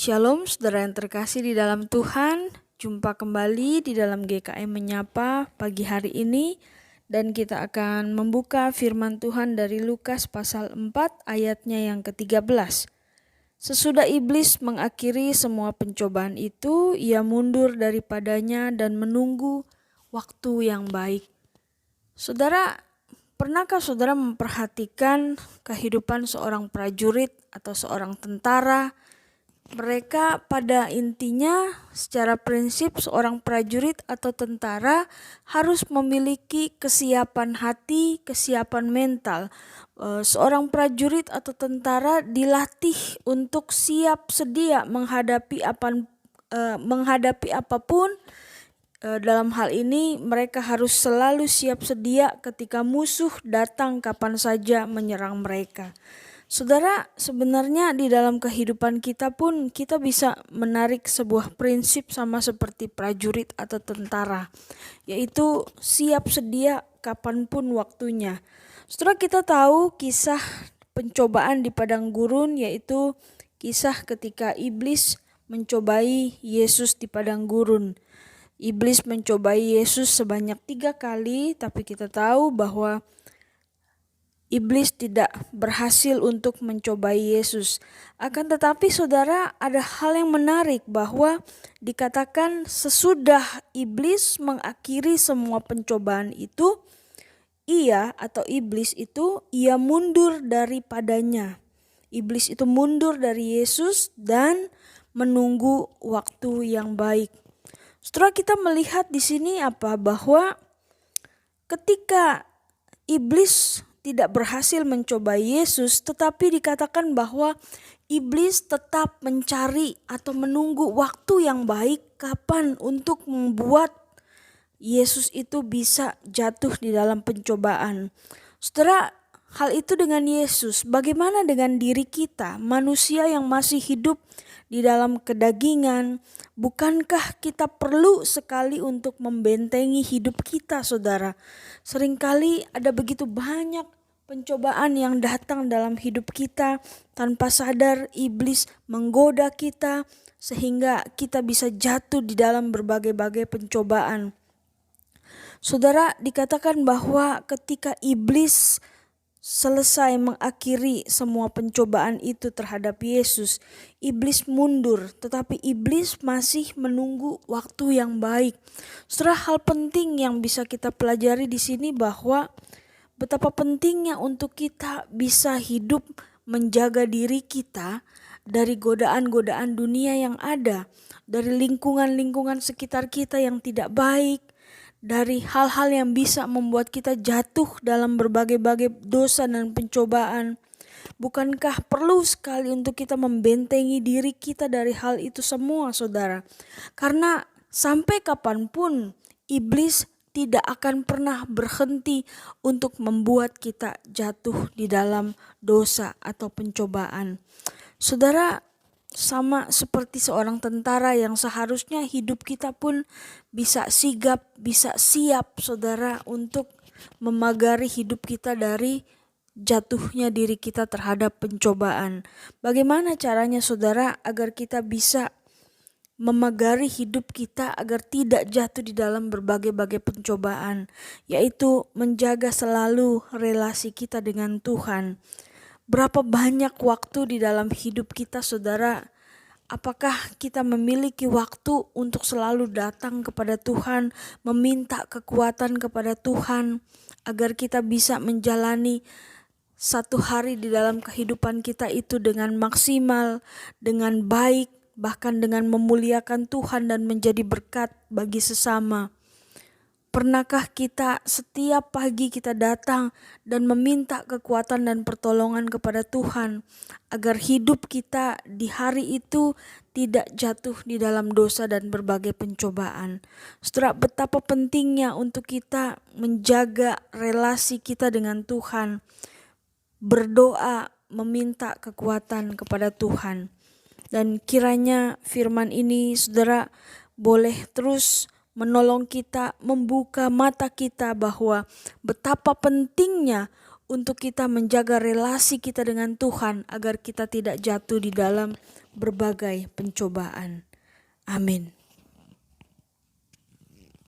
Shalom saudara yang terkasih di dalam Tuhan. Jumpa kembali di dalam GKM Menyapa pagi hari ini. Dan kita akan membuka firman Tuhan dari Lukas pasal 4 ayatnya yang ke-13. Sesudah iblis mengakhiri semua pencobaan itu, ia mundur daripadanya dan menunggu waktu yang baik. Saudara, pernahkah saudara memperhatikan kehidupan seorang prajurit atau seorang tentara? Mereka pada intinya secara prinsip seorang prajurit atau tentara harus memiliki kesiapan hati, kesiapan mental. Seorang prajurit atau tentara dilatih untuk siap sedia menghadapi apapun. Dalam hal ini mereka harus selalu siap sedia ketika musuh datang kapan saja menyerang mereka. Saudara, sebenarnya di dalam kehidupan kita pun kita bisa menarik sebuah prinsip sama seperti prajurit atau tentara, yaitu siap sedia kapanpun waktunya. Saudara, kita tahu kisah pencobaan di padang gurun, yaitu kisah ketika iblis mencobai Yesus di padang gurun. Iblis mencobai Yesus sebanyak 3 kali, tapi kita tahu bahwa iblis tidak berhasil untuk mencobai Yesus. Akan tetapi saudara, ada hal yang menarik bahwa dikatakan sesudah iblis mengakhiri semua pencobaan itu, ia mundur daripadanya. Iblis itu mundur dari Yesus dan menunggu waktu yang baik. Setelah kita melihat di sini bahwa ketika iblis tidak berhasil mencobai Yesus, tetapi dikatakan bahwa iblis tetap mencari atau menunggu waktu yang baik kapan untuk membuat Yesus itu bisa jatuh di dalam pencobaan. Saudara, hal itu dengan Yesus. Bagaimana dengan diri kita, manusia yang masih hidup di dalam kedagingan? Bukankah kita perlu sekali untuk membentengi hidup kita, saudara? Seringkali ada begitu banyak pencobaan yang datang dalam hidup kita, tanpa sadar iblis menggoda kita sehingga kita bisa jatuh di dalam berbagai-bagai pencobaan. Saudara, dikatakan bahwa ketika iblis selesai mengakhiri semua pencobaan itu terhadap Yesus, iblis mundur, tetapi iblis masih menunggu waktu yang baik. Saudara, hal penting yang bisa kita pelajari di sini bahwa betapa pentingnya untuk kita bisa hidup menjaga diri kita dari godaan-godaan dunia yang ada, dari lingkungan-lingkungan sekitar kita yang tidak baik, dari hal-hal yang bisa membuat kita jatuh dalam berbagai-bagai dosa dan pencobaan. Bukankah perlu sekali untuk kita membentengi diri kita dari hal itu semua, saudara? Karena sampai kapanpun iblis tidak akan pernah berhenti untuk membuat kita jatuh di dalam dosa atau pencobaan. Saudara, sama seperti seorang tentara yang seharusnya hidup kita pun bisa sigap, bisa siap, saudara, untuk memagari hidup kita dari jatuhnya diri kita terhadap pencobaan. Bagaimana caranya, saudara, agar kita bisa memagari hidup kita agar tidak jatuh di dalam berbagai-bagai pencobaan, yaitu menjaga selalu relasi kita dengan Tuhan. Berapa banyak waktu di dalam hidup kita, saudara? Apakah kita memiliki waktu untuk selalu datang kepada Tuhan, meminta kekuatan kepada Tuhan, agar kita bisa menjalani satu hari di dalam kehidupan kita itu dengan maksimal, dengan baik, bahkan dengan memuliakan Tuhan dan menjadi berkat bagi sesama? Pernahkah kita setiap pagi kita datang dan meminta kekuatan dan pertolongan kepada Tuhan agar hidup kita di hari itu tidak jatuh di dalam dosa dan berbagai pencobaan? Saudara, betapa pentingnya untuk kita menjaga relasi kita dengan Tuhan, berdoa, meminta kekuatan kepada Tuhan. Dan kiranya firman ini, saudara, boleh terus menolong kita, membuka mata kita bahwa betapa pentingnya untuk kita menjaga relasi kita dengan Tuhan agar kita tidak jatuh di dalam berbagai pencobaan. Amin.